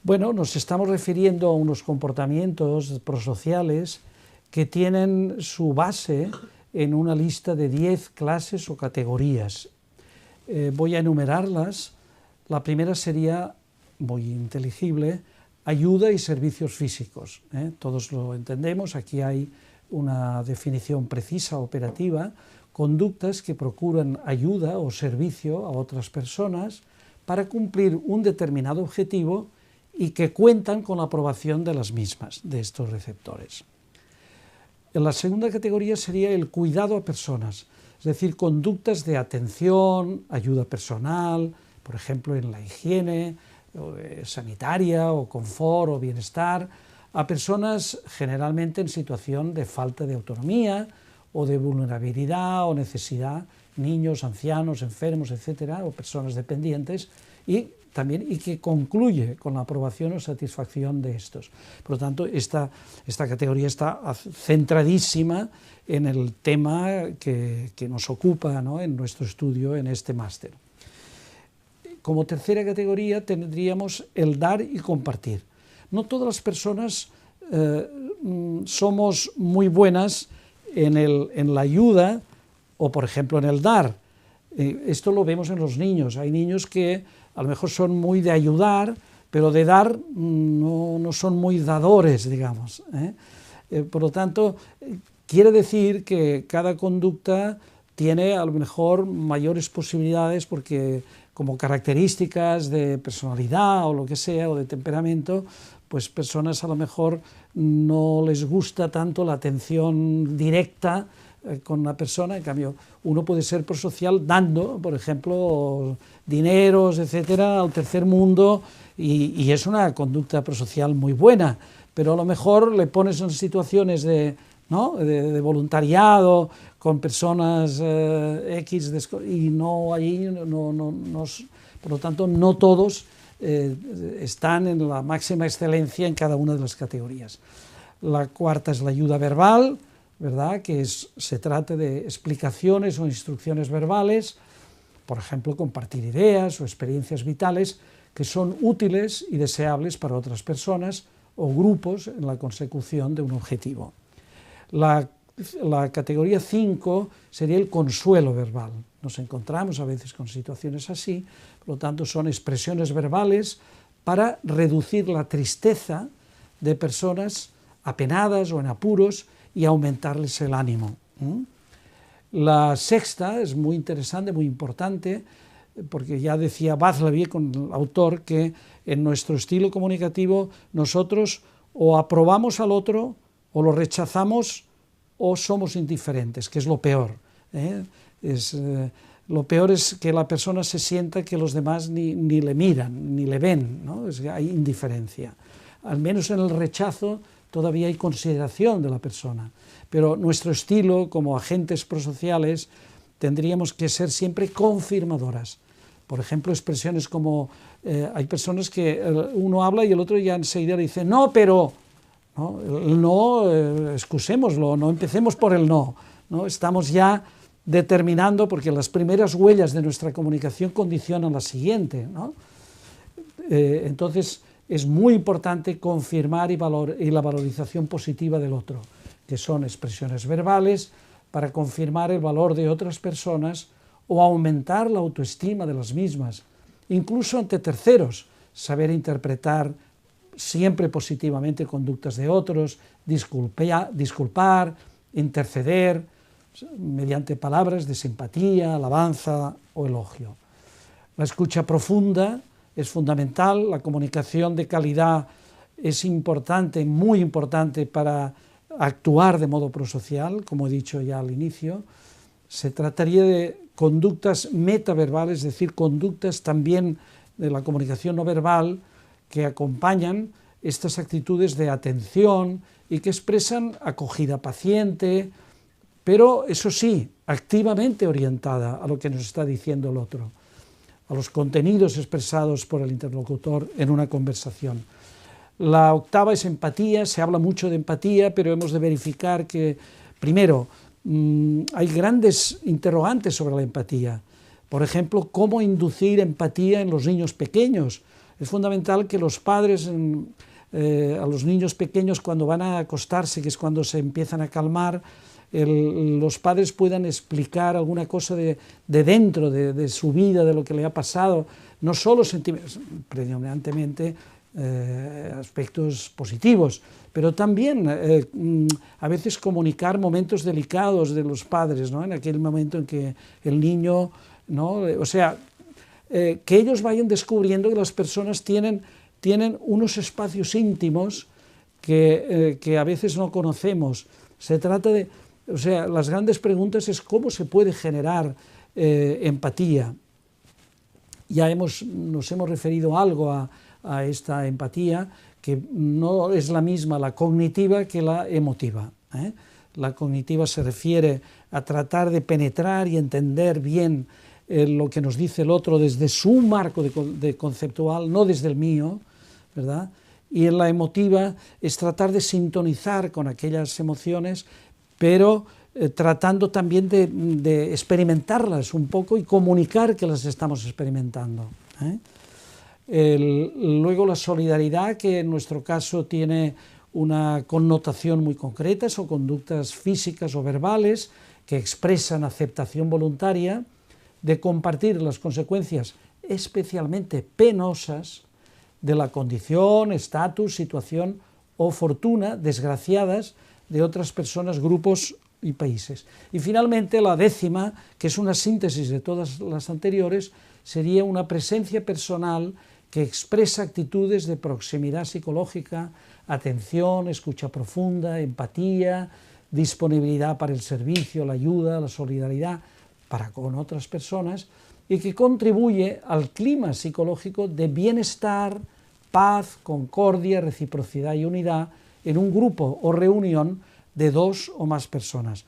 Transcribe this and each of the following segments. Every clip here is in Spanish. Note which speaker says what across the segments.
Speaker 1: Bueno, nos estamos refiriendo a unos comportamientos prosociales que tienen su base en una lista de 10 clases o categorías. Voy a enumerarlas. La primera sería, muy inteligible, ayuda y servicios físicos. Todos lo entendemos, aquí hay una definición precisa, operativa, conductas que procuran ayuda o servicio a otras personas para cumplir un determinado objetivo y que cuentan con la aprobación de las mismas, de estos receptores. En la segunda categoría sería el cuidado a personas, es decir, conductas de atención, ayuda personal, por ejemplo en la higiene sanitaria o confort o bienestar, a personas generalmente en situación de falta de autonomía o de vulnerabilidad o necesidad, niños, ancianos, enfermos, etcétera, o personas dependientes, y que concluye con la aprobación o satisfacción de estos. Por lo tanto, esta categoría está centradísima en el tema que nos ocupa, ¿no?, en nuestro estudio en este máster. Como tercera categoría tendríamos el dar y compartir. No todas las personas somos muy buenas en la ayuda o, por ejemplo, en el dar. Esto lo vemos en los niños. Hay niños que a lo mejor son muy de ayudar, pero de dar no son muy dadores, digamos. Por lo tanto, quiere decir que cada conducta tiene a lo mejor mayores posibilidades porque como características de personalidad o lo que sea, o de temperamento, pues personas a lo mejor no les gusta tanto la atención directa con una persona. En cambio, uno puede ser prosocial dando, por ejemplo, dineros, etcétera, al tercer mundo, y es una conducta prosocial muy buena, pero a lo mejor le pones en situaciones de voluntariado con personas X, y no allí, por lo tanto, no todos están en la máxima excelencia en cada una de las categorías. La cuarta es la ayuda verbal, ¿verdad?, que se trata de explicaciones o instrucciones verbales, por ejemplo, compartir ideas o experiencias vitales que son útiles y deseables para otras personas o grupos en la consecución de un objetivo. La categoría 5 sería el consuelo verbal. Nos encontramos a veces con situaciones así, por lo tanto son expresiones verbales para reducir la tristeza de personas apenadas o en apuros y aumentarles el ánimo. La sexta es muy interesante, muy importante, porque ya decía Václavic, el autor, que en nuestro estilo comunicativo nosotros o aprobamos al otro o lo rechazamos o somos indiferentes, que es lo peor. Lo peor es que la persona se sienta que los demás ni le miran, ni le ven, ¿no? Hay indiferencia. Al menos en el rechazo todavía hay consideración de la persona, pero nuestro estilo como agentes prosociales tendríamos que ser siempre confirmadoras. Por ejemplo, expresiones como, hay personas que uno habla y el otro ya enseguida le dice, no, pero, ¿no? El no, excusémoslo, no empecemos por el no, ¿no? Estamos ya determinando, porque las primeras huellas de nuestra comunicación condicionan la siguiente, ¿no? Entonces, es muy importante confirmar y la valorización positiva del otro, que son expresiones verbales para confirmar el valor de otras personas o aumentar la autoestima de las mismas, incluso ante terceros, saber interpretar siempre positivamente conductas de otros, disculpar, interceder, mediante palabras de simpatía, alabanza o elogio. La escucha profunda es fundamental, la comunicación de calidad es importante, muy importante para actuar de modo prosocial, como he dicho ya al inicio. Se trataría de conductas metaverbales, es decir, conductas también de la comunicación no verbal que acompañan estas actitudes de atención y que expresan acogida paciente, pero eso sí, activamente orientada a lo que nos está diciendo el otro, a los contenidos expresados por el interlocutor en una conversación. La octava es empatía. Se habla mucho de empatía, pero hemos de verificar que, primero, hay grandes interrogantes sobre la empatía. Por ejemplo, cómo inducir empatía en los niños pequeños. Es Es fundamental que los padres, a los niños pequeños cuando van a acostarse, que es cuando se empiezan a calmar, los padres puedan explicar alguna cosa de dentro, de su vida, de lo que le ha pasado, no solo predominantemente aspectos positivos, pero también a veces comunicar momentos delicados de los padres, ¿no? En aquel momento en que el niño, ¿no? O sea, que ellos vayan descubriendo que las personas tienen unos espacios íntimos que a veces no conocemos. Se trata de, o sea, las grandes preguntas es cómo se puede generar empatía. Ya nos hemos referido algo a esta empatía, que no es la misma la cognitiva que la emotiva, ¿eh? La cognitiva se refiere a tratar de penetrar y entender bien lo que nos dice el otro desde su marco de conceptual, no desde el mío, ¿verdad? Y en la emotiva es tratar de sintonizar con aquellas emociones, pero tratando también de experimentarlas un poco y comunicar que las estamos experimentando, ¿eh? Luego la solidaridad, que en nuestro caso tiene una connotación muy concreta, son conductas físicas o verbales que expresan aceptación voluntaria de compartir las consecuencias especialmente penosas de la condición, estatus, situación o fortuna desgraciadas de otras personas, grupos y países. Y finalmente la décima, que es una síntesis de todas las anteriores, sería una presencia personal que expresa actitudes de proximidad psicológica, atención, escucha profunda, empatía, disponibilidad para el servicio, la ayuda, la solidaridad para con otras personas, y que contribuye al clima psicológico de bienestar, paz, concordia, reciprocidad y unidad en un grupo o reunión de dos o más personas.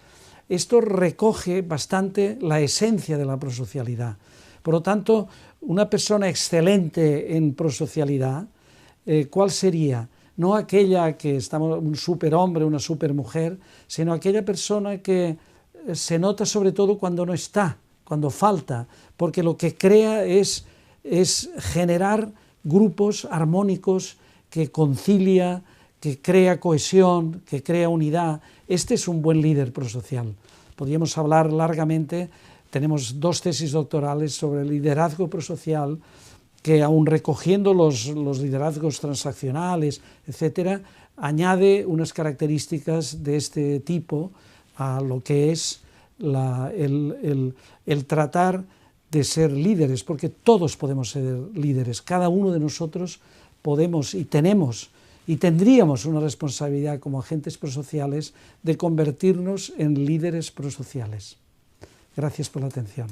Speaker 1: Esto recoge bastante la esencia de la prosocialidad. Por lo tanto, una persona excelente en prosocialidad, ¿cuál sería? No aquella que estamos, un superhombre, una supermujer, sino aquella persona que se nota sobre todo cuando no está, cuando falta, porque lo que crea es generar grupos armónicos, que concilia, que crea cohesión, que crea unidad. Este es un buen líder prosocial. Podríamos hablar largamente. Tenemos 2 tesis doctorales sobre el liderazgo prosocial, que aun recogiendo los liderazgos transaccionales, etcétera, añade unas características de este tipo a lo que es el tratar de ser líderes, porque todos podemos ser líderes, cada uno de nosotros podemos y tenemos y tendríamos una responsabilidad como agentes prosociales de convertirnos en líderes prosociales. Gracias por la atención.